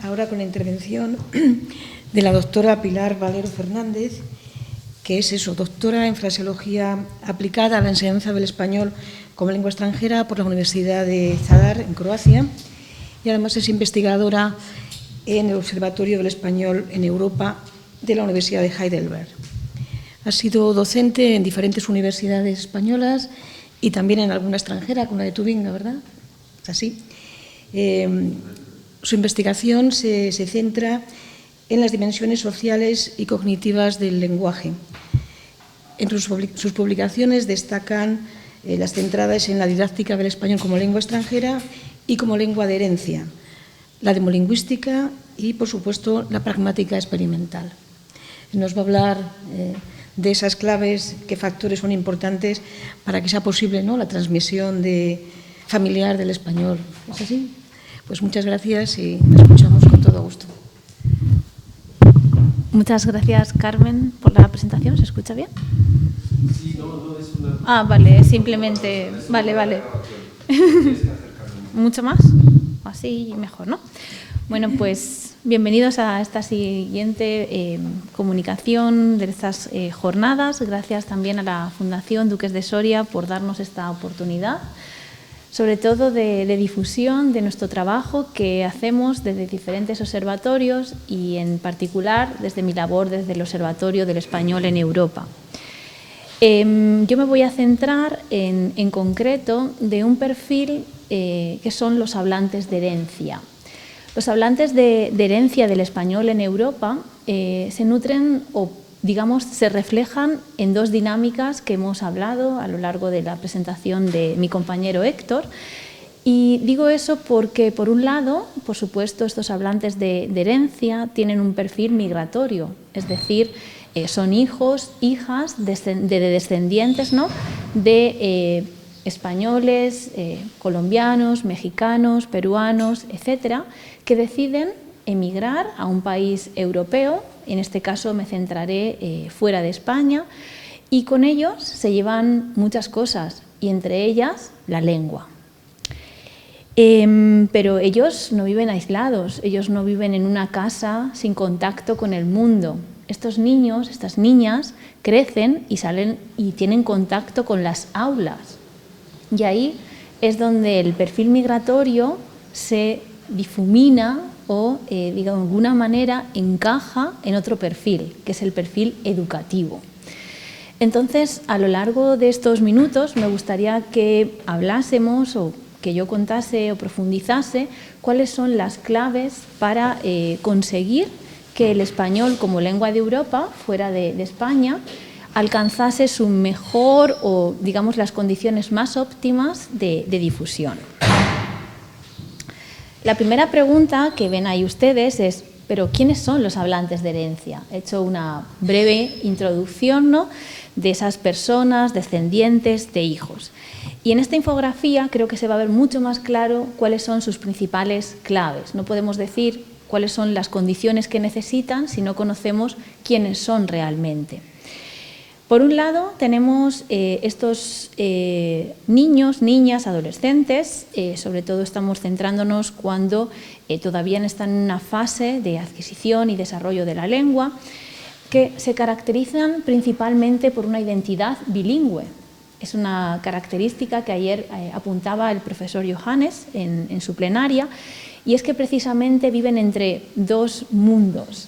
ahora con la intervención de la doctora Pilar Valero Fernández, que es doctora en fraseología aplicada a la enseñanza del español como lengua extranjera por la Universidad de Zadar, en Croacia, y además es investigadora en el Observatorio del Español en Europa de la Universidad de Heidelberg. Ha sido docente en diferentes universidades españolas y también en alguna extranjera, como la de Tubinga, ¿verdad? ¿Es así? Su investigación se centra en las dimensiones sociales y cognitivas del lenguaje. Entre sus publicaciones destacan las centradas en la didáctica del español como lengua extranjera y como lengua de herencia, la demolingüística y, por supuesto, la pragmática experimental. Nos va a hablar de esas claves, qué factores son importantes para que sea posible, ¿no?, la transmisión familiar del español. ¿Es así? Pues muchas gracias y la escuchamos con todo gusto. Muchas gracias, Carmen, por la presentación. ¿Se escucha bien? Sí, no es una... Ah, vale, simplemente... Vale. ¿Mucho más? Así mejor, ¿no? Bueno, pues bienvenidos a esta siguiente comunicación de estas jornadas. Gracias también a la Fundación Duques de Soria por darnos esta oportunidad, sobre todo de difusión de nuestro trabajo que hacemos desde diferentes observatorios y en particular desde mi labor desde el Observatorio del Español en Europa. Yo me voy a centrar en concreto de un perfil que son los hablantes de herencia. Los hablantes de herencia del español en Europa se nutren o, digamos, se reflejan en dos dinámicas que hemos hablado a lo largo de la presentación de mi compañero Héctor. Y digo eso porque, por un lado, por supuesto, estos hablantes de herencia tienen un perfil migratorio, es decir, son hijos, hijas de descendientes, ¿no?, de españoles, colombianos, mexicanos, peruanos, etcétera, que deciden emigrar a un país europeo. En este caso me centraré fuera de España, y con ellos se llevan muchas cosas, y entre ellas la lengua. Pero ellos no viven aislados, ellos no viven en una casa sin contacto con el mundo. Estos niños, estas niñas, crecen y salen y tienen contacto con las aulas. Y ahí es donde el perfil migratorio se difumina o, de alguna manera, encaja en otro perfil, que es el perfil educativo. Entonces, a lo largo de estos minutos me gustaría que hablásemos o que yo contase o profundizase cuáles son las claves para conseguir que el español como lengua de Europa, fuera de España, alcanzase su mejor o, digamos, las condiciones más óptimas de difusión. La primera pregunta que ven ahí ustedes es, ¿pero quiénes son los hablantes de herencia? He hecho una breve introducción, ¿no?, de esas personas descendientes de hijos. Y en esta infografía creo que se va a ver mucho más claro cuáles son sus principales claves. No podemos decir cuáles son las condiciones que necesitan si no conocemos quiénes son realmente. Por un lado, tenemos estos niños, niñas, adolescentes, sobre todo estamos centrándonos cuando todavía están en una fase de adquisición y desarrollo de la lengua, que se caracterizan principalmente por una identidad bilingüe. Es una característica que ayer apuntaba el profesor Johannes en su plenaria, y es que precisamente viven entre dos mundos.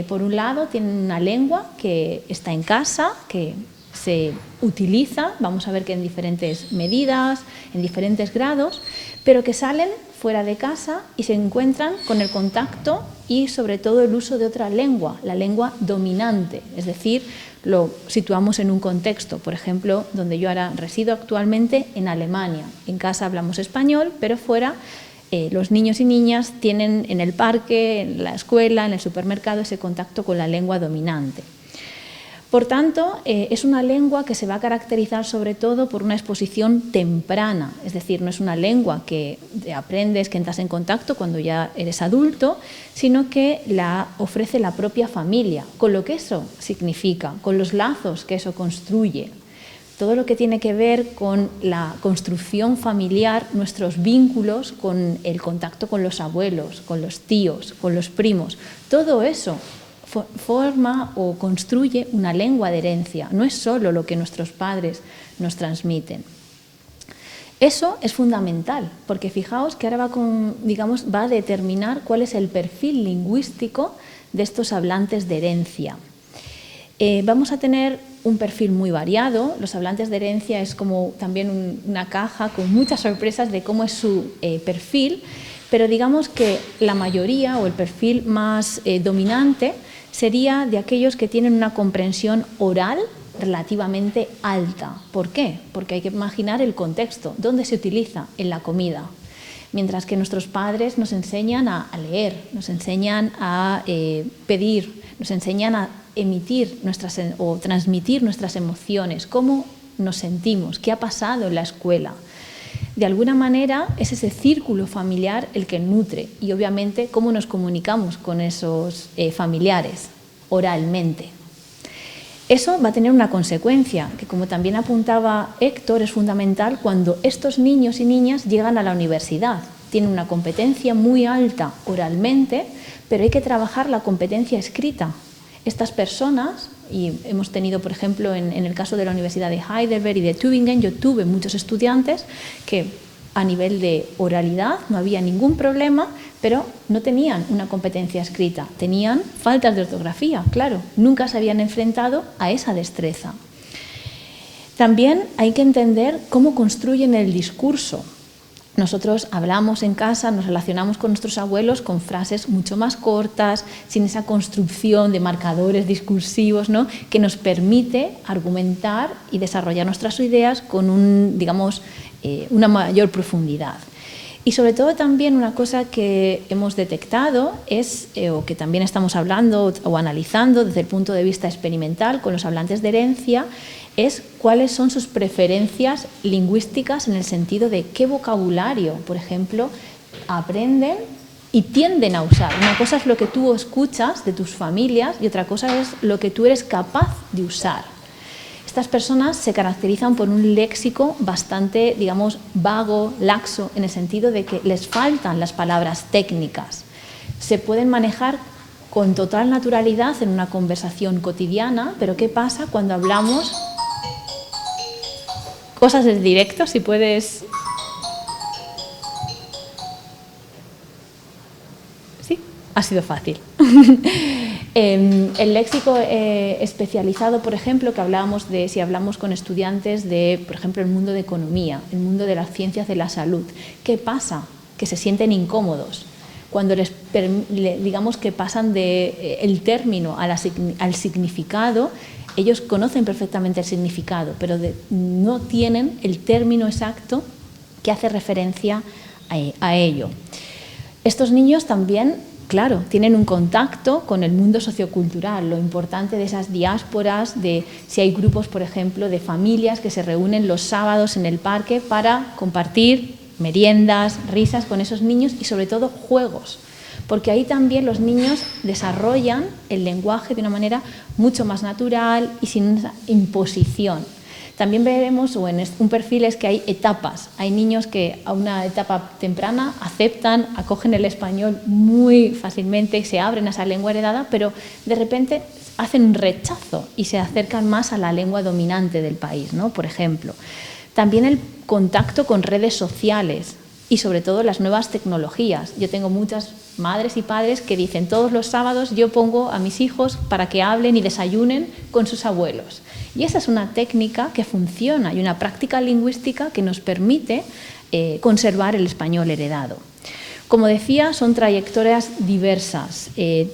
Por un lado, tienen una lengua que está en casa, que se utiliza, vamos a ver que en diferentes medidas, en diferentes grados, pero que salen fuera de casa y se encuentran con el contacto y sobre todo el uso de otra lengua, la lengua dominante, es decir, lo situamos en un contexto, por ejemplo, donde yo ahora resido actualmente en Alemania. En casa hablamos español, pero fuera los niños y niñas tienen en el parque, en la escuela, en el supermercado ese contacto con la lengua dominante. Por tanto, es una lengua que se va a caracterizar sobre todo por una exposición temprana, es decir, no es una lengua que aprendes, que entras en contacto cuando ya eres adulto, sino que la ofrece la propia familia, con lo que eso significa, con los lazos que eso construye. todo lo que tiene que ver con la construcción familiar, nuestros vínculos con el contacto con los abuelos, con los tíos, con los primos, todo eso forma o construye una lengua de herencia, no es solo lo que nuestros padres nos transmiten. Eso es fundamental, porque fijaos que ahora va a determinar cuál es el perfil lingüístico de estos hablantes de herencia. Vamos a tener un perfil muy variado. Los hablantes de herencia es como también una caja con muchas sorpresas de cómo es su perfil, pero digamos que la mayoría o el perfil más dominante sería de aquellos que tienen una comprensión oral relativamente alta. ¿Por qué? Porque hay que imaginar el contexto, dónde se utiliza en la comida. Mientras que nuestros padres nos enseñan a leer, nos enseñan a pedir, nos enseñan a emitir o transmitir nuestras emociones, cómo nos sentimos, qué ha pasado en la escuela. De alguna manera es ese círculo familiar el que nutre y obviamente cómo nos comunicamos con esos familiares oralmente. Eso va a tener una consecuencia, que como también apuntaba Héctor, es fundamental cuando estos niños y niñas llegan a la universidad. Tienen una competencia muy alta oralmente, pero hay que trabajar la competencia escrita. Estas personas, y hemos tenido, por ejemplo, en el caso de la Universidad de Heidelberg y de Tübingen, yo tuve muchos estudiantes que a nivel de oralidad no había ningún problema, pero no tenían una competencia escrita, tenían faltas de ortografía, claro, nunca se habían enfrentado a esa destreza. También hay que entender cómo construyen el discurso. Nosotros hablamos en casa, nos relacionamos con nuestros abuelos con frases mucho más cortas, sin esa construcción de marcadores discursivos, ¿no?, que nos permite argumentar y desarrollar nuestras ideas con una mayor profundidad. Y sobre todo también una cosa que hemos detectado es, o que también estamos hablando o analizando desde el punto de vista experimental con los hablantes de herencia, es cuáles son sus preferencias lingüísticas en el sentido de qué vocabulario, por ejemplo, aprenden y tienden a usar. Una cosa es lo que tú escuchas de tus familias y otra cosa es lo que tú eres capaz de usar. Estas personas se caracterizan por un léxico bastante, vago, laxo, en el sentido de que les faltan las palabras técnicas. Se pueden manejar con total naturalidad en una conversación cotidiana, pero ¿qué pasa cuando hablamos cosas del directo? Si puedes... Sí, ha sido fácil. El léxico especializado, por ejemplo, que hablábamos de si hablamos con estudiantes de, por ejemplo, el mundo de economía, el mundo de las ciencias de la salud, ¿qué pasa? Que se sienten incómodos cuando digamos que pasan del término al significado. Ellos conocen perfectamente el significado, pero no tienen el término exacto que hace referencia a ello. Estos niños también, claro, tienen un contacto con el mundo sociocultural, lo importante de esas diásporas, de si hay grupos, por ejemplo, de familias que se reúnen los sábados en el parque para compartir meriendas, risas con esos niños y sobre todo juegos, porque ahí también los niños desarrollan el lenguaje de una manera mucho más natural y sin esa imposición. También veremos, o en un perfil, es que hay etapas. Hay niños que a una etapa temprana aceptan, acogen el español muy fácilmente, se abren a esa lengua heredada, pero de repente hacen un rechazo y se acercan más a la lengua dominante del país, ¿no?, por ejemplo. También el contacto con redes sociales y sobre todo las nuevas tecnologías. Yo tengo muchas madres y padres que dicen todos los sábados yo pongo a mis hijos para que hablen y desayunen con sus abuelos. Y esa es una técnica que funciona y una práctica lingüística que nos permite conservar el español heredado. Como decía, son trayectorias diversas,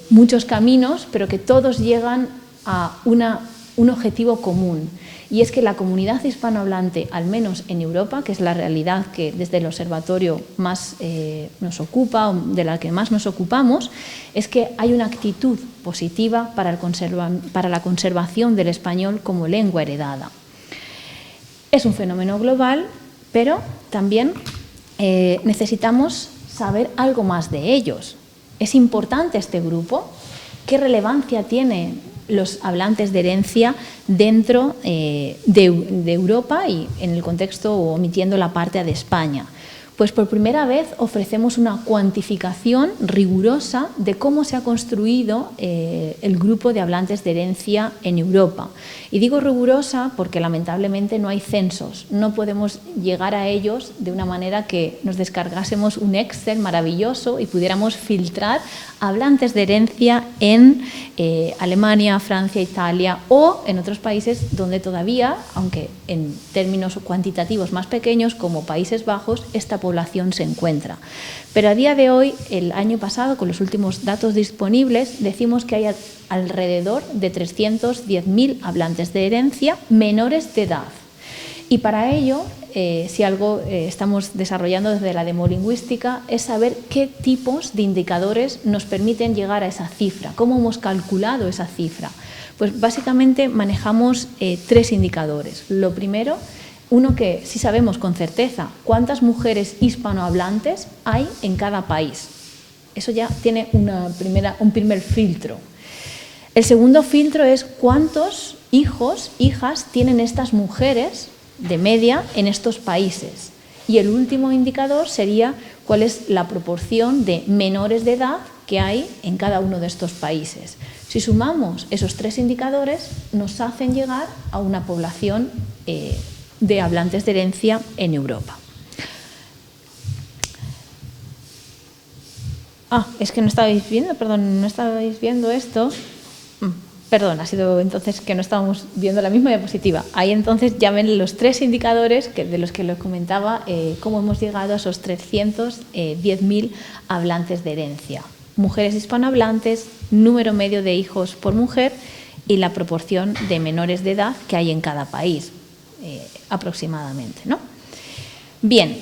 muchos caminos, pero que todos llegan a un objetivo común. Y es que la comunidad hispanohablante, al menos en Europa, que es la realidad que desde el observatorio más nos ocupa, de la que más nos ocupamos, es que hay una actitud positiva para la conservación del español como lengua heredada. Es un fenómeno global, pero también necesitamos saber algo más de ellos. ¿Es importante este grupo? ¿Qué relevancia tiene los hablantes de herencia dentro de Europa y en el contexto omitiendo la parte de España. Pues por primera vez ofrecemos una cuantificación rigurosa de cómo se ha construido el grupo de hablantes de herencia en Europa. Y digo rigurosa porque lamentablemente no hay censos, no podemos llegar a ellos de una manera que nos descargásemos un Excel maravilloso y pudiéramos filtrar hablantes de herencia en Alemania, Francia, Italia o en otros países donde todavía, aunque en términos cuantitativos más pequeños como Países Bajos, esta población se encuentra. Pero a día de hoy, el año pasado, con los últimos datos disponibles, decimos que hay alrededor de 310.000 hablantes de herencia menores de edad. Y para ello, si algo estamos desarrollando desde la demolingüística, es saber qué tipos de indicadores nos permiten llegar a esa cifra, cómo hemos calculado esa cifra. Pues básicamente manejamos 3 indicadores. Lo primero, uno que sí sabemos con certeza, cuántas mujeres hispanohablantes hay en cada país. Eso ya tiene un primer filtro. El segundo filtro es cuántos hijos, hijas tienen estas mujeres de media en estos países. Y el último indicador sería cuál es la proporción de menores de edad que hay en cada uno de estos países. Si sumamos esos 3 indicadores, nos hacen llegar a una población de hablantes de herencia en Europa. Es que no estabais viendo esto. Perdón, ha sido entonces que no estábamos viendo la misma diapositiva. Ahí entonces ya ven los 3 indicadores de los que les comentaba, cómo hemos llegado a esos 310.000 hablantes de herencia. Mujeres hispanohablantes, número medio de hijos por mujer y la proporción de menores de edad que hay en cada país, aproximadamente, ¿no? Bien,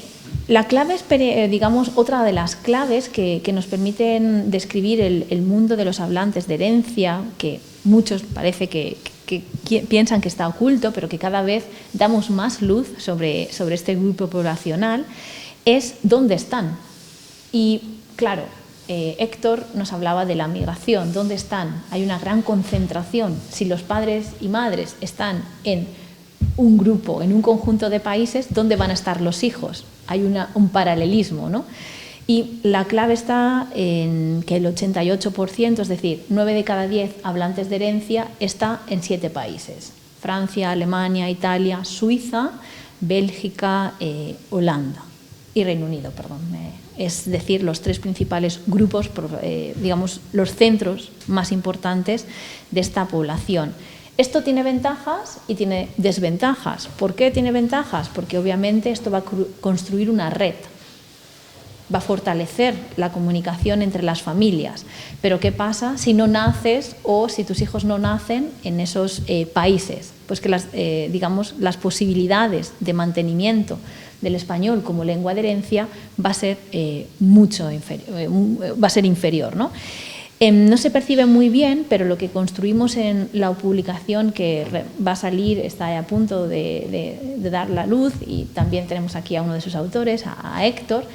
la clave es, digamos, otra de las claves que nos permiten describir el mundo de los hablantes de herencia, que muchos parece que piensan que está oculto, pero que cada vez damos más luz sobre este grupo poblacional, es dónde están. Y claro, Héctor nos hablaba de la migración, ¿dónde están? Hay una gran concentración. Si los padres y madres están en un grupo, en un conjunto de países, ¿dónde van a estar los hijos? Hay un paralelismo, ¿no? Y la clave está en que el 88%, es decir, 9 de cada 10 hablantes de herencia, está en 7 países. Francia, Alemania, Italia, Suiza, Bélgica, Holanda y Reino Unido, perdón. Es decir, los 3 principales grupos, digamos, los centros más importantes de esta población. Esto tiene ventajas y tiene desventajas. ¿Por qué tiene ventajas? Porque obviamente esto va a construir una red, va a fortalecer la comunicación entre las familias. Pero ¿qué pasa si no naces o si tus hijos no nacen en esos países? Pues que las posibilidades de mantenimiento del español como lengua de herencia va a ser inferior, ¿no? No se percibe muy bien, pero lo que construimos en la publicación que va a salir, está a punto de dar la luz, y también tenemos aquí a uno de sus autores, a Héctor,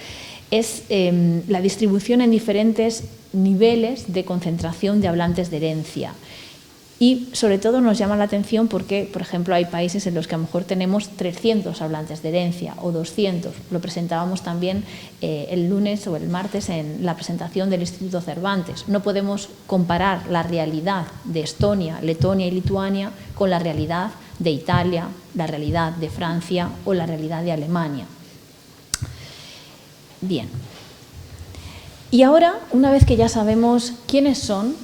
es la distribución en diferentes niveles de concentración de hablantes de herencia. Y sobre todo nos llama la atención porque, por ejemplo, hay países en los que a lo mejor tenemos 300 hablantes de herencia o 200. Lo presentábamos también el lunes o el martes en la presentación del Instituto Cervantes. No podemos comparar la realidad de Estonia, Letonia y Lituania con la realidad de Italia, la realidad de Francia o la realidad de Alemania. Bien. Y ahora, una vez que ya sabemos quiénes son,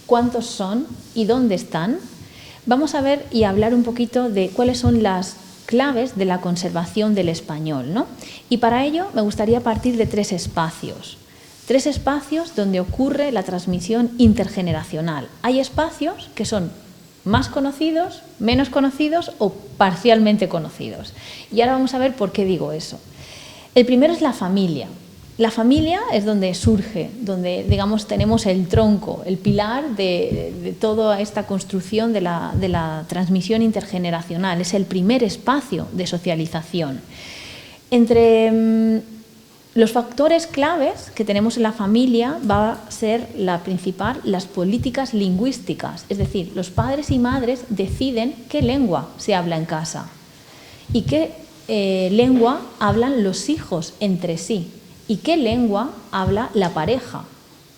cuántos son y dónde están, vamos a ver y hablar un poquito de cuáles son las claves de la conservación del español, ¿no? Y para ello me gustaría partir de 3 espacios. 3 espacios donde ocurre la transmisión intergeneracional. Hay espacios que son más conocidos, menos conocidos o parcialmente conocidos. Y ahora vamos a ver por qué digo eso. El primero es la familia. La familia es donde surge, donde, digamos, tenemos el tronco, el pilar de toda esta construcción de la transmisión intergeneracional. Es el primer espacio de socialización. Entre Los factores claves que tenemos en la familia va a ser la principal, las políticas lingüísticas. Es decir, los padres y madres deciden qué lengua se habla en casa y qué lengua hablan los hijos entre sí y qué lengua habla la pareja.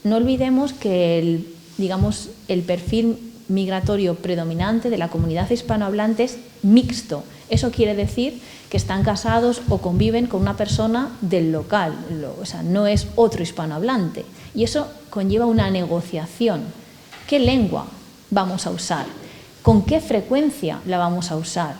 No olvidemos que el perfil migratorio predominante de la comunidad hispanohablante es mixto. Eso quiere decir que están casados o conviven con una persona del local, o sea, no es otro hispanohablante. Y eso conlleva una negociación. ¿Qué lengua vamos a usar? ¿Con qué frecuencia la vamos a usar?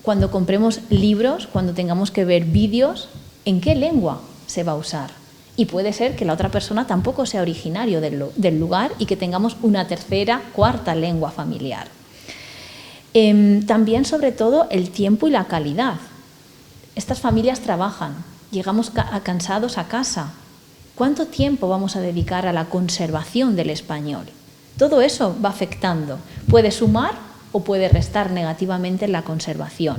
Cuando compremos libros, cuando tengamos que ver vídeos, ¿en qué lengua se va a usar? Y puede ser que la otra persona tampoco sea originario del lugar y que tengamos una tercera, cuarta lengua familiar. También, sobre todo, el tiempo y la calidad. Estas familias trabajan, llegamos cansados a casa. ¿Cuánto tiempo vamos a dedicar a la conservación del español? Todo eso va afectando. Puede sumar o puede restar negativamente en la conservación.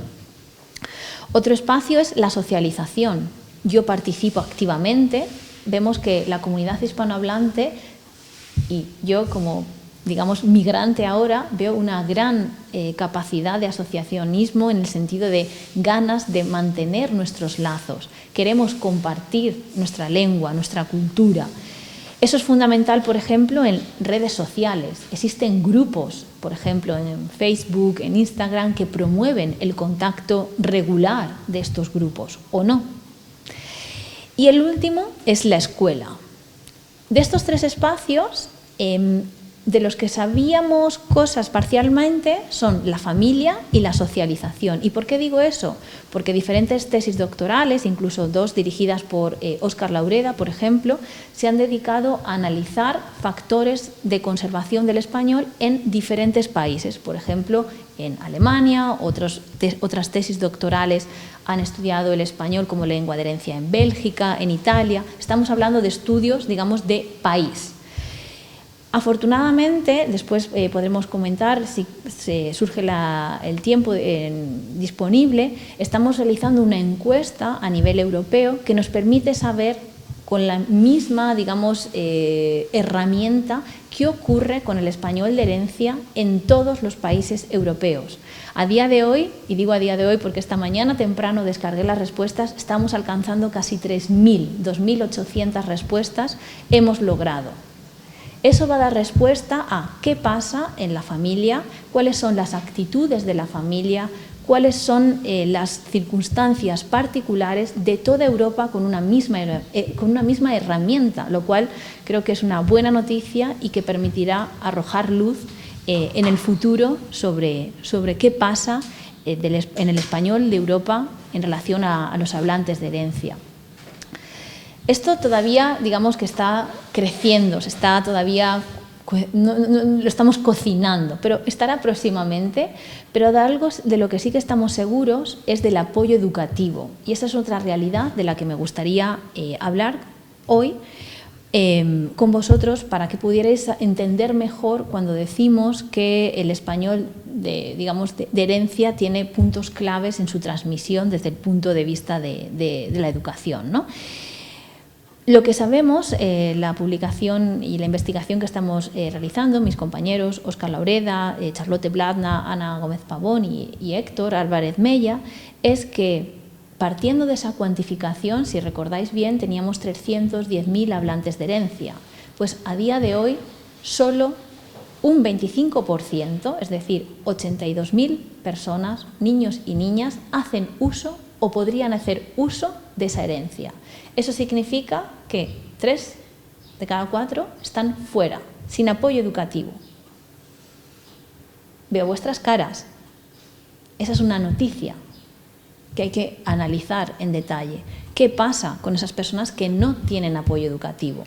Otro espacio es la socialización. Yo participo activamente. Vemos que la comunidad hispanohablante, y yo como migrante ahora, veo una gran capacidad de asociacionismo en el sentido de ganas de mantener nuestros lazos. Queremos compartir nuestra lengua, nuestra cultura. Eso es fundamental, por ejemplo, en redes sociales. Existen grupos, por ejemplo, en Facebook, en Instagram, que promueven el contacto regular de estos grupos, ¿o no? Y el último es la escuela. De estos tres espacios, de los que sabíamos cosas parcialmente son la familia y la socialización. ¿Y por qué digo eso? Porque diferentes tesis doctorales, incluso dos dirigidas por Óscar Laureda, por ejemplo, se han dedicado a analizar factores de conservación del español en diferentes países. Por ejemplo, en Alemania, otras tesis doctorales han estudiado el español como lengua de herencia en Bélgica, en Italia. Estamos hablando de estudios, de país. Afortunadamente, después podremos comentar si surge el tiempo disponible, estamos realizando una encuesta a nivel europeo que nos permite saber con la misma, herramienta qué ocurre con el español de herencia en todos los países europeos. A día de hoy, y digo a día de hoy porque esta mañana temprano descargué las respuestas, estamos alcanzando casi 3.000, 2.800 respuestas hemos logrado. Eso va a dar respuesta a qué pasa en la familia, cuáles son las actitudes de la familia, cuáles son las circunstancias particulares de toda Europa con una misma herramienta, lo cual creo que es una buena noticia y que permitirá arrojar luz en el futuro sobre qué pasa en el español de Europa en relación a los hablantes de herencia. Esto todavía, que está creciendo, lo estamos cocinando, pero estará próximamente. Pero de algo de lo que sí que estamos seguros es del apoyo educativo. Y esa es otra realidad de la que me gustaría hablar hoy con vosotros para que pudierais entender mejor cuando decimos que el español de herencia tiene puntos claves en su transmisión desde el punto de vista de la educación, ¿no? Lo que sabemos, la publicación y la investigación que estamos realizando, mis compañeros Óscar Laureda, Charlotte Bladna, Ana Gómez Pavón y Héctor Álvarez Mella, es que partiendo de esa cuantificación, si recordáis bien, teníamos 310.000 hablantes de herencia. Pues a día de hoy solo un 25%, es decir, 82.000 personas, niños y niñas, hacen uso o podrían hacer uso de esa herencia. Eso significa que 3 de cada 4 están fuera, sin apoyo educativo. Veo vuestras caras. Esa es una noticia que hay que analizar en detalle. ¿Qué pasa con esas personas que no tienen apoyo educativo?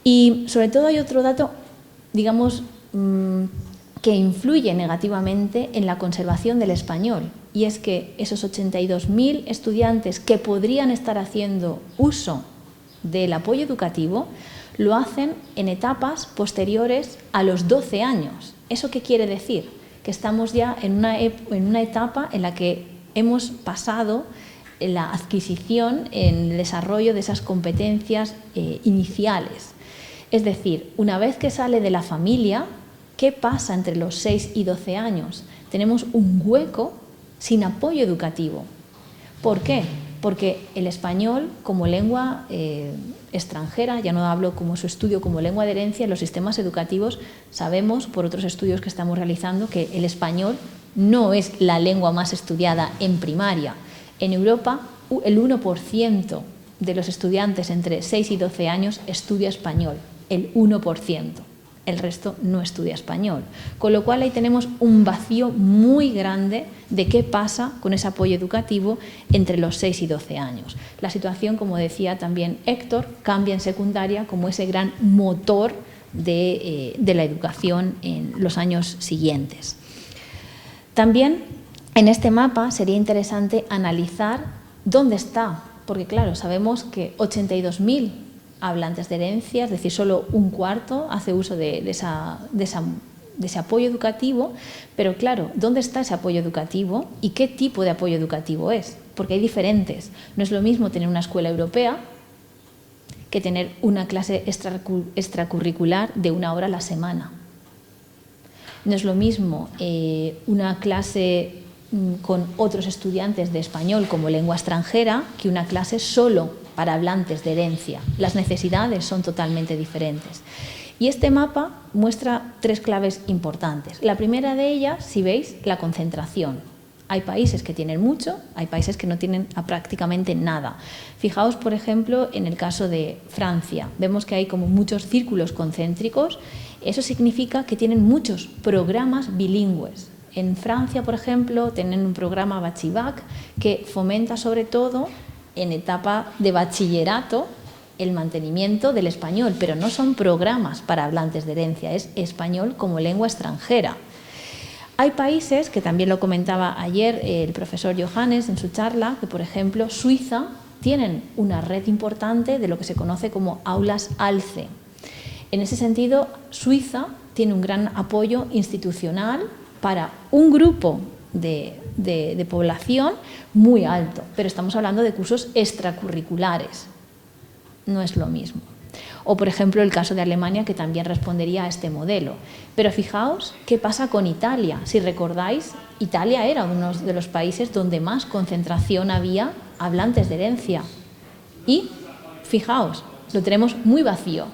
Y sobre todo hay otro dato, que influye negativamente en la conservación del español. Y es que esos 82.000 estudiantes que podrían estar haciendo uso del apoyo educativo lo hacen en etapas posteriores a los 12 años. ¿Eso qué quiere decir? Que estamos ya en una etapa en la que hemos pasado la adquisición, en el desarrollo de esas competencias iniciales. Es decir, una vez que sale de la familia, ¿qué pasa entre los 6 y 12 años? Tenemos un hueco sin apoyo educativo. ¿Por qué? Porque el español como lengua extranjera, ya no hablo como su estudio como lengua de herencia, en los sistemas educativos sabemos por otros estudios que estamos realizando que el español no es la lengua más estudiada en primaria. En Europa, el 1% de los estudiantes entre 6 y 12 años estudia español, el 1%. El resto no estudia español. Con lo cual ahí tenemos un vacío muy grande de qué pasa con ese apoyo educativo entre los 6 y 12 años. La situación, como decía también Héctor, cambia en secundaria como ese gran motor de la educación en los años siguientes. También en este mapa sería interesante analizar dónde está, porque claro, sabemos que 82.000 hablantes de herencia, es decir, solo un cuarto hace uso de ese apoyo educativo, pero claro, ¿dónde está ese apoyo educativo y qué tipo de apoyo educativo es? Porque hay diferentes. No es lo mismo tener una escuela europea que tener una clase extracurricular de 1 hora a la semana. No es lo mismo una clase con otros estudiantes de español como lengua extranjera que una clase solo para hablantes de herencia. Las necesidades son totalmente diferentes. Y este mapa muestra 3 claves importantes. La primera de ellas, si veis, la concentración. Hay países que tienen mucho, hay países que no tienen prácticamente nada. Fijaos, por ejemplo, en el caso de Francia. Vemos que hay como muchos círculos concéntricos. Eso significa que tienen muchos programas bilingües. En Francia, por ejemplo, tienen un programa Bachivac que fomenta sobre todo en etapa de bachillerato el mantenimiento del español, pero no son programas para hablantes de herencia, es español como lengua extranjera. Hay países, que también lo comentaba ayer el profesor Johannes en su charla, que por ejemplo Suiza tienen una red importante de lo que se conoce como aulas ALCE. En ese sentido, Suiza tiene un gran apoyo institucional para un grupo de población muy alto, pero estamos hablando de cursos extracurriculares, no es lo mismo. O, por ejemplo, el caso de Alemania, que también respondería a este modelo. Pero fijaos qué pasa con Italia. Si recordáis, Italia era uno de los países donde más concentración había hablantes de herencia. Y, fijaos, lo tenemos muy vacío.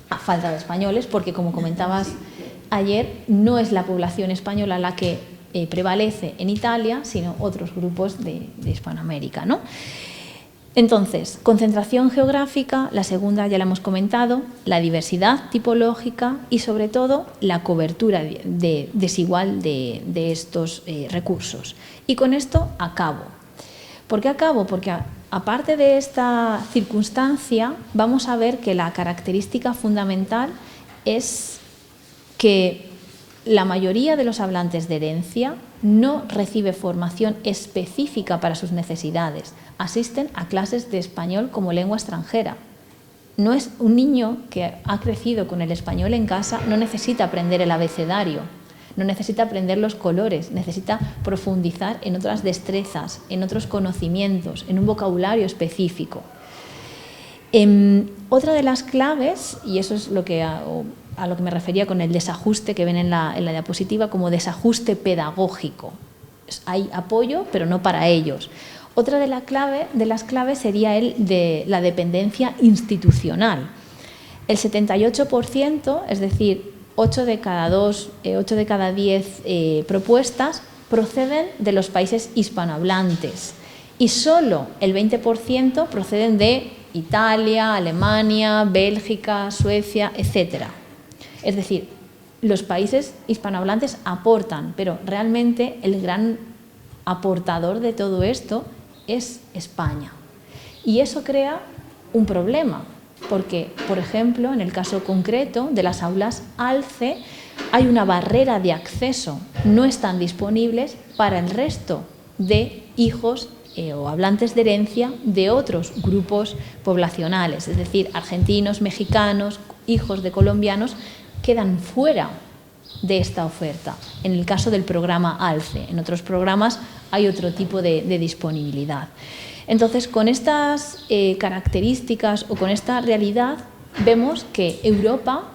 A falta de españoles, porque como comentabas ayer, no es la población española la que prevalece en Italia, sino otros grupos de Hispanoamérica, ¿no? Entonces, concentración geográfica, la segunda ya la hemos comentado, la diversidad tipológica y sobre todo la cobertura desigual de estos recursos. Y con esto acabo. ¿Por qué acabo? Porque aparte de esta circunstancia, vamos a ver que la característica fundamental es que la mayoría de los hablantes de herencia no recibe formación específica para sus necesidades. Asisten a clases de español como lengua extranjera. No es un niño que ha crecido con el español en casa, no necesita aprender el abecedario, no necesita aprender los colores, necesita profundizar en otras destrezas, en otros conocimientos, en un vocabulario específico. Otra de las claves, y eso es lo que a lo que me refería con el desajuste que ven en la diapositiva como desajuste pedagógico. Hay apoyo, pero no para ellos. Otra de las claves sería el de la dependencia institucional. El 78%, es decir, 8 de cada 10 propuestas proceden de los países hispanohablantes y solo el 20% proceden de Italia, Alemania, Bélgica, Suecia, etc. Es decir, los países hispanohablantes aportan, pero realmente el gran aportador de todo esto es España. Y eso crea un problema, porque, por ejemplo, en el caso concreto de las aulas ALCE, hay una barrera de acceso, no están disponibles para el resto de hijos o hablantes de herencia de otros grupos poblacionales, es decir, argentinos, mexicanos, hijos de colombianos, quedan fuera de esta oferta. En el caso del programa ALCE, en otros programas hay otro tipo de disponibilidad. Entonces, con estas características o con esta realidad, vemos que Europa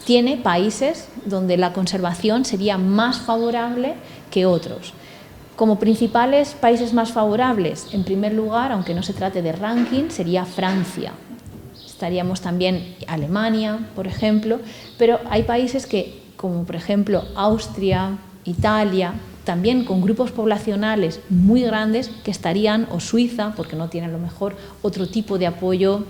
tiene países donde la conservación sería más favorable que otros. Como principales países más favorables, en primer lugar, aunque no se trate de ranking, sería Francia. Estaríamos también Alemania, por ejemplo, pero hay países que, como por ejemplo Austria, Italia, también con grupos poblacionales muy grandes que estarían, o Suiza, porque no tienen a lo mejor otro tipo de apoyo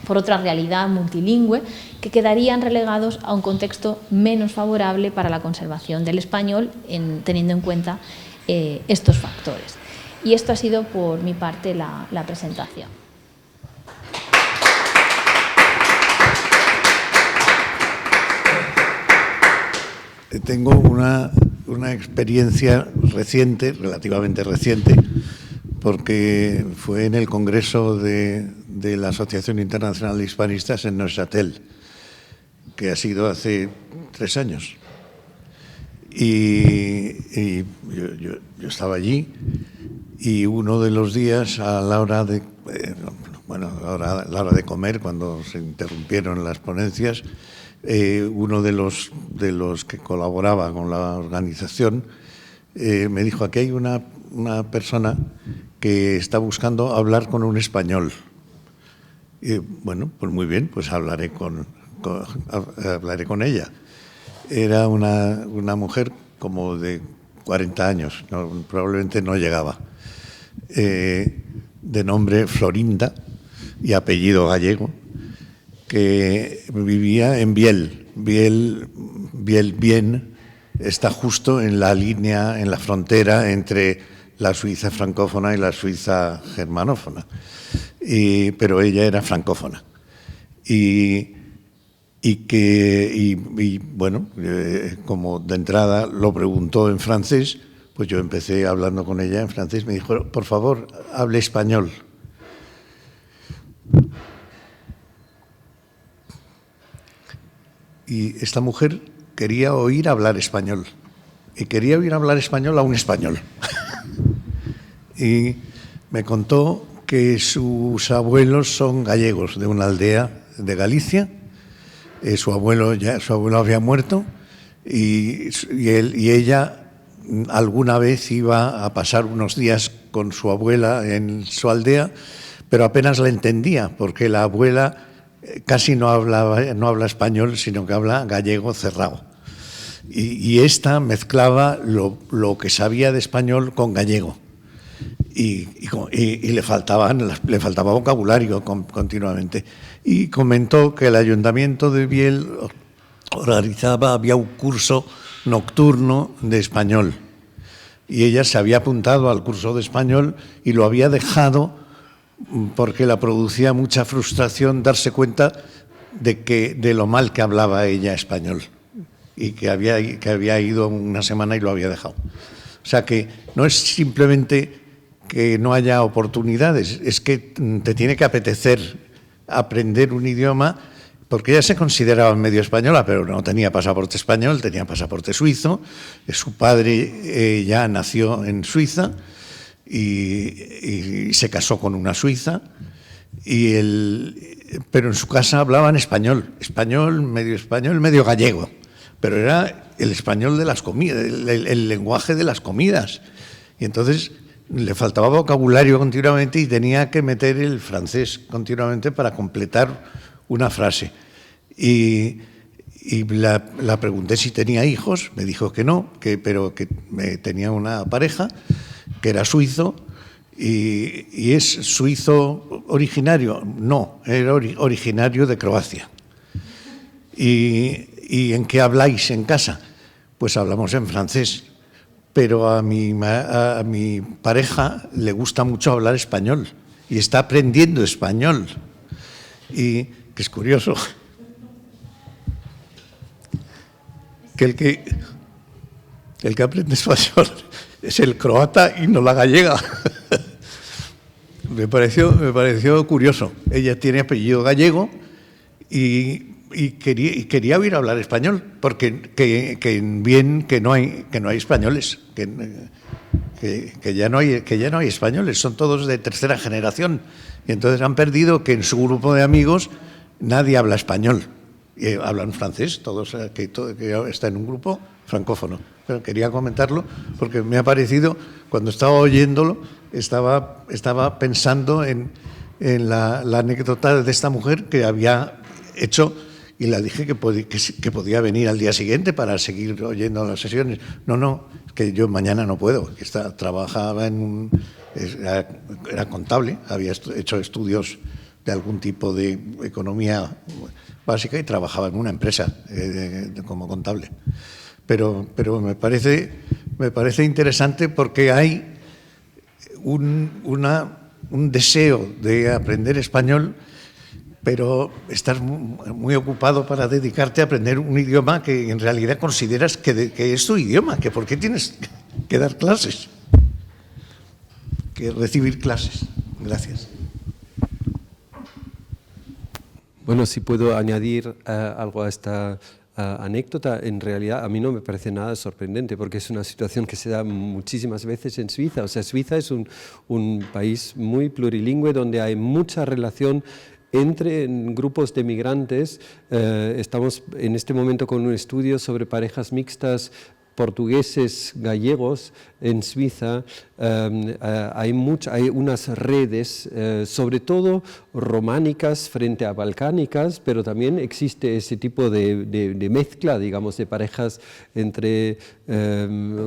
por otra realidad multilingüe, que quedarían relegados a un contexto menos favorable para la conservación del español, teniendo en cuenta estos factores. Y esto ha sido por mi parte la presentación. Tengo una experiencia reciente, relativamente reciente, porque fue en el Congreso de la Asociación Internacional de Hispanistas en Neuchâtel, que ha sido hace 3 años. Y yo estaba allí y uno de los días a la hora de comer, cuando se interrumpieron las ponencias, uno de los que colaboraba con la organización me dijo: aquí hay una persona que está buscando hablar con un español. Y bueno, pues muy bien, pues hablaré con ella. Era una mujer como de 40 años, probablemente no llegaba, de nombre Florinda y apellido gallego, que vivía en Biel. Biel está justo en la línea, en la frontera entre la Suiza francófona y la Suiza germanófona, pero ella era francófona. Bueno, como de entrada lo preguntó en francés, pues yo empecé hablando con ella en francés. Me dijo: por favor, hable español. Y esta mujer quería oír hablar español. Y quería oír hablar español a un español. Y me contó que sus abuelos son gallegos, de una aldea de Galicia. Su abuelo había muerto y ella alguna vez iba a pasar unos días con su abuela en su aldea, pero apenas la entendía, porque la abuela casi no habla español, sino que habla gallego cerrado. Y esta mezclaba lo que sabía de español con gallego. Y le faltaba vocabulario continuamente. Y comentó que el Ayuntamiento de Biel había un curso nocturno de español. Y ella se había apuntado al curso de español y lo había dejado porque la producía mucha frustración darse cuenta de lo mal que hablaba ella español. Y que había ido una semana y lo había dejado. O sea que no es simplemente que no haya oportunidades, es que te tiene que apetecer aprender un idioma, porque ella se consideraba medio española, pero no tenía pasaporte español, tenía pasaporte suizo. Su padre ya nació en Suiza y se casó con una suiza, pero en su casa hablaban español, medio gallego, pero era el español de las comidas, el lenguaje de las comidas. Y entonces le faltaba vocabulario continuamente y tenía que meter el francés continuamente para completar una frase. Y la pregunté si tenía hijos, me dijo que no, pero que tenía una pareja que era suizo. ¿Y es suizo originario? No, era originario de Croacia. ¿Y en qué habláis en casa? Pues hablamos en francés. Pero a mi pareja le gusta mucho hablar español y está aprendiendo español. Y que es curioso que el que aprende español es el croata y no la gallega. Me pareció curioso. Ella tiene apellido gallego y quería oír hablar español, porque que no hay españoles, que ya no hay españoles, son todos de tercera generación, y entonces han perdido que en su grupo de amigos nadie habla español, hablan francés, todos que está en un grupo francófono. Pero quería comentarlo porque me ha parecido, cuando estaba oyéndolo, estaba pensando en la anécdota de esta mujer que había hecho, y le dije que podía venir al día siguiente para seguir oyendo las sesiones. No, que yo mañana no puedo, que trabajaba era contable, había hecho estudios de algún tipo de economía básica y trabajaba en una empresa como contable. Pero me parece interesante porque hay un deseo de aprender español, pero estás muy ocupado para dedicarte a aprender un idioma que en realidad consideras que es tu idioma, que por qué tienes que dar clases, que recibir clases. Gracias. Bueno, si puedo añadir algo a esta anécdota, en realidad a mí no me parece nada sorprendente porque es una situación que se da muchísimas veces en Suiza. O sea, Suiza es un país muy plurilingüe donde hay mucha relación entre grupos de migrantes. Estamos en este momento con un estudio sobre parejas mixtas portugueses, gallegos en Suiza. Hay unas redes, sobre todo románicas frente a balcánicas, pero también existe ese tipo de mezcla, digamos, de parejas entre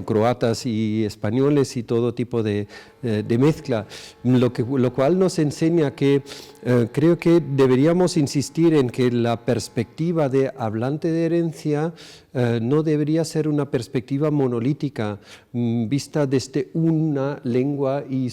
croatas y españoles y todo tipo de mezcla, lo cual nos enseña que creo que deberíamos insistir en que la perspectiva de hablante de herencia no debería ser una perspectiva monolítica, vista desde una lengua y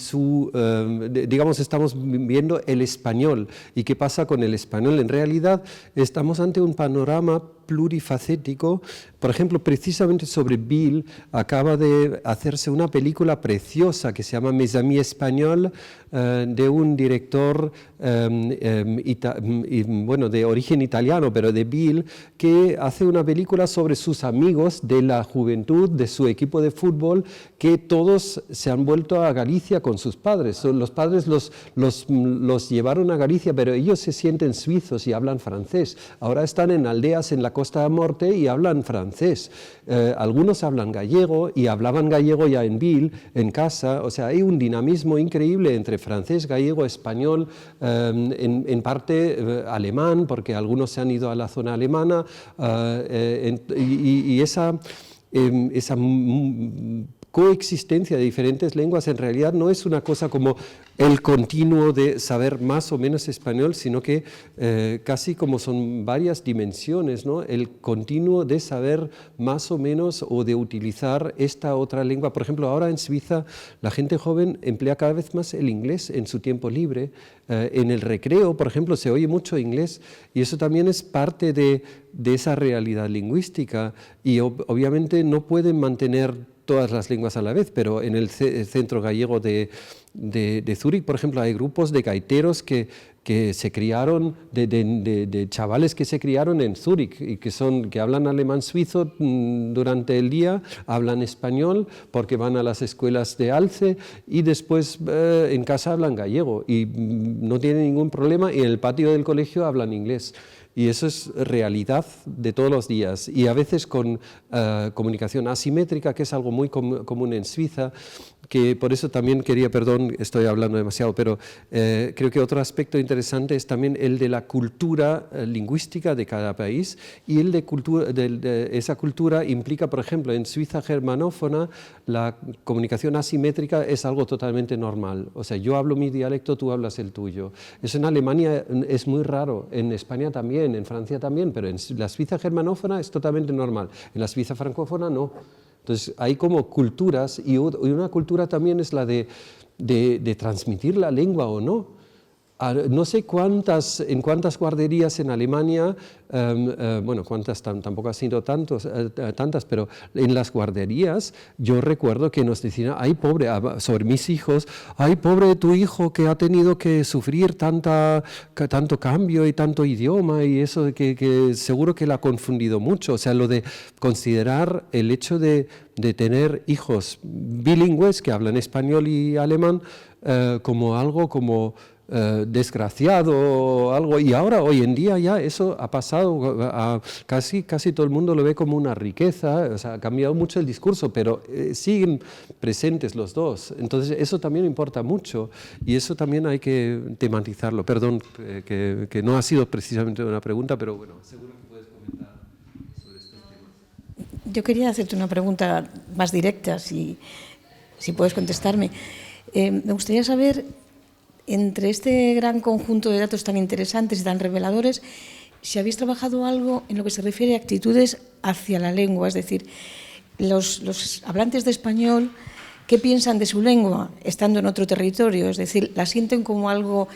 digamos, estamos viendo el español. ¿Y qué pasa con el español? En realidad estamos ante un panorama plurifacético. Por ejemplo, precisamente sobre Bill acaba de hacerse una película preciosa que se llama Mes amis español, de un director de origen italiano, pero de Bill, que hace una película sobre sus amigos de la juventud, de su equipo de fútbol, que todos se han vuelto a Galicia con sus padres. Los padres los llevaron a Galicia, pero ellos se sienten suizos y hablan francés. Ahora están en aldeas en la Costa del Norte y hablan francés. Algunos hablan gallego y hablaban gallego ya en Bill, en casa. O sea, hay un dinamismo increíble entre francés, gallego, español, en parte alemán, porque algunos se han ido a la zona alemana, y esa coexistencia de diferentes lenguas en realidad no es una cosa como el continuo de saber más o menos español, sino que casi como son varias dimensiones, ¿no? El continuo de saber más o menos o de utilizar esta otra lengua. Por ejemplo, ahora en Suiza la gente joven emplea cada vez más el inglés en su tiempo libre. En el recreo, por ejemplo, se oye mucho inglés y eso también es parte de esa realidad lingüística y obviamente no pueden mantener todas las lenguas a la vez, pero en el centro gallego de Zúrich, por ejemplo, hay grupos de gaiteros que se criaron, de chavales que se criaron en Zúrich y que hablan alemán suizo durante el día, hablan español porque van a las escuelas de Alce y después en casa hablan gallego y no tienen ningún problema y en el patio del colegio hablan inglés. Y eso es realidad de todos los días y a veces con comunicación asimétrica, que es algo muy común en Suiza, que por eso también quería, perdón, estoy hablando demasiado, pero creo que otro aspecto interesante es también el de la cultura lingüística de cada país y el de esa cultura implica, por ejemplo, en Suiza germanófona, la comunicación asimétrica es algo totalmente normal. O sea, yo hablo mi dialecto, tú hablas el tuyo. Eso en Alemania es muy raro, en España también, en Francia también, pero en la Suiza germanófona es totalmente normal. En la Suiza francófona no. Entonces hay como culturas y una cultura también es la de transmitir la lengua o no. No sé en cuántas guarderías en Alemania, bueno, cuántas tampoco ha sido tantas, pero en las guarderías yo recuerdo que nos decían, ay pobre, sobre mis hijos, ay pobre de tu hijo que ha tenido que sufrir tanto cambio y tanto idioma y eso que seguro que la ha confundido mucho. O sea, lo de considerar el hecho de tener hijos bilingües que hablan español y alemán como algo como desgraciado o algo, y ahora hoy en día ya eso ha pasado, casi todo el mundo lo ve como una riqueza, o sea, ha cambiado mucho el discurso, pero siguen presentes los dos, entonces eso también importa mucho y eso también hay que tematizarlo. Perdón, que no ha sido precisamente una pregunta, pero bueno, seguro que puedes comentar sobre estos temas. Yo quería hacerte una pregunta más directa, si puedes contestarme. Me gustaría saber, entre este gran conjunto de datos tan interesantes y tan reveladores, si habéis trabajado algo en lo que se refiere a actitudes hacia la lengua, es decir, los hablantes de español, ¿qué piensan de su lengua estando en otro territorio? Es decir, ¿la sienten como algo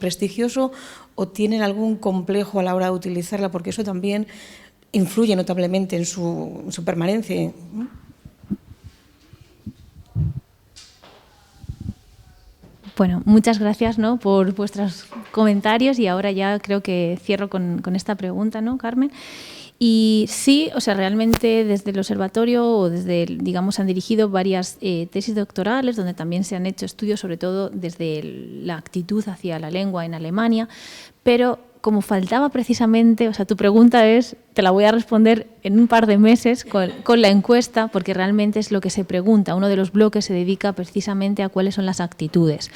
prestigioso o tienen algún complejo a la hora de utilizarla? Porque eso también influye notablemente en su permanencia, ¿no? Bueno, muchas gracias, ¿no?, por vuestros comentarios, y ahora ya creo que cierro con esta pregunta, ¿no, Carmen? Y sí, o sea, realmente desde el observatorio o desde, digamos, han dirigido varias tesis doctorales donde también se han hecho estudios, sobre todo desde la actitud hacia la lengua en Alemania, pero como faltaba precisamente, o sea, tu pregunta te la voy a responder en un par de meses con la encuesta, porque realmente es lo que se pregunta. Uno de los bloques se dedica precisamente a cuáles son las actitudes.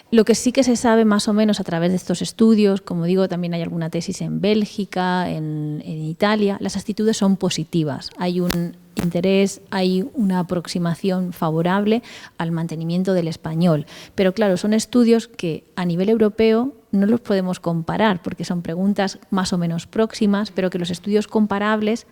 Lo que sí que se sabe más o menos a través de estos estudios, como digo, también hay alguna tesis en Bélgica, en Italia, las actitudes son positivas. Hay un interés, hay una aproximación favorable al mantenimiento del español. Pero claro, son estudios que a nivel europeo no los podemos comparar porque son preguntas más o menos próximas, pero que los estudios comparables,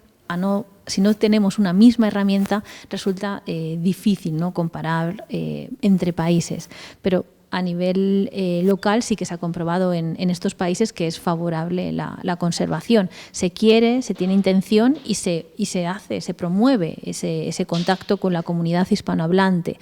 si no tenemos una misma herramienta, resulta difícil, ¿no?, comparar entre países. Pero a nivel local sí que se ha comprobado en estos países que es favorable la conservación. Se quiere, se tiene intención y se promueve ese contacto con la comunidad hispanohablante.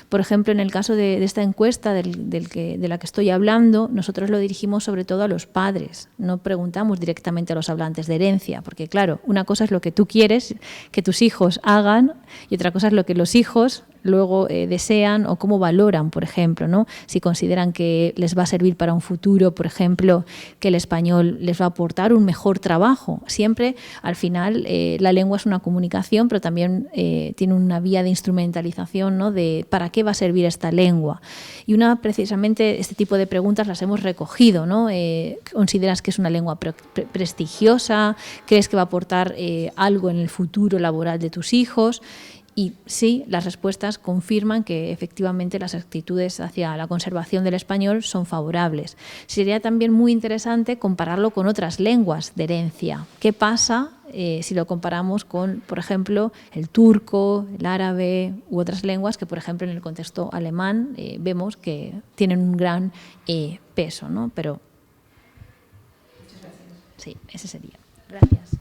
Por ejemplo, en el caso de esta encuesta de la que estoy hablando, nosotros lo dirigimos sobre todo a los padres. No preguntamos directamente a los hablantes de herencia, porque claro, una cosa es lo que tú quieres que tus hijos hagan y otra cosa es lo que los hijos luego desean o cómo valoran, por ejemplo, ¿no? Si consideran que les va a servir para un futuro, por ejemplo, que el español les va a aportar un mejor trabajo. Siempre, al final, la lengua es una comunicación, pero también tiene una vía de instrumentalización, ¿no?, de para qué va a servir esta lengua. Y precisamente este tipo de preguntas las hemos recogido, ¿no? ¿Consideras que es una lengua prestigiosa? ¿Crees que va a aportar algo en el futuro laboral de tus hijos? Y sí, las respuestas confirman que efectivamente las actitudes hacia la conservación del español son favorables. Sería también muy interesante compararlo con otras lenguas de herencia. ¿Qué pasa si lo comparamos con, por ejemplo, el turco, el árabe u otras lenguas que, por ejemplo, en el contexto alemán vemos que tienen un gran peso, ¿no? Pero sí, ese sería. Gracias.